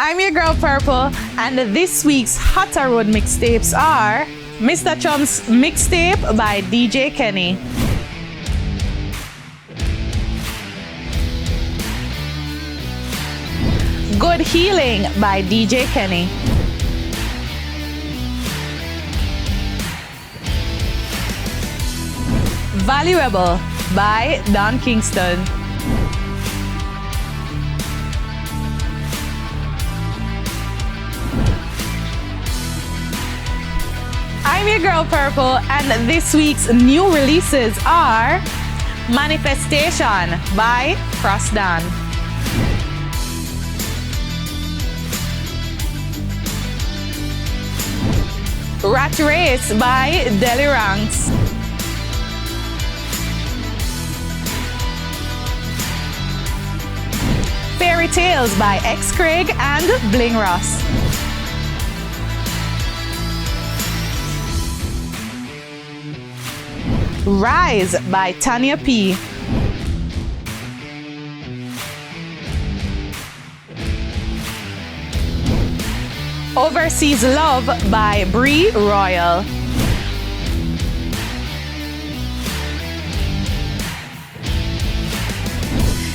I'm your girl Purple, and this week's Hotter Road Mixtapes are Mr. Chum's Mixtape by DJ Kenny, Good Healing by DJ Kenny, Valuable by Don Kingston, I'm your girl Purple, and this week's new releases are Manifestation by Cross Dan, Rat Race by Deli Ranks, Fairy Tales by X Craig and Bling Ross, Rise by Tanya P, Overseas Love by Bree Royal,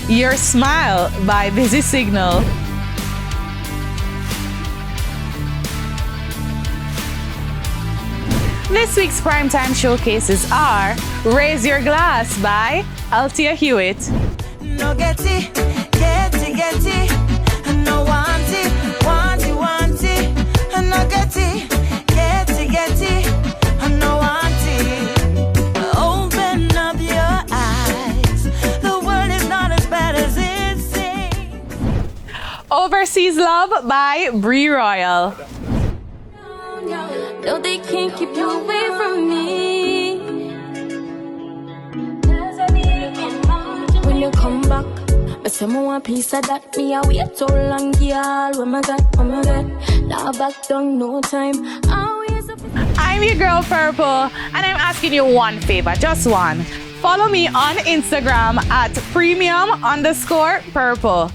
Your Smile by Busy Signal, This week's primetime showcases are Raise Your Glass by Althea Hewitt, No get it, no want it, no get it, no want it. Open up your eyes, the world is not as bad as it seems. Overseas Love by Bree Royal, No, they can't keep you away from me. When you come back, I say I want piece of that. Me I wait so long, girl. Oh my God. Now back down, no time. I'm your girl Purple, and I'm asking you one favor, just one. Follow me on Instagram at premium_purple.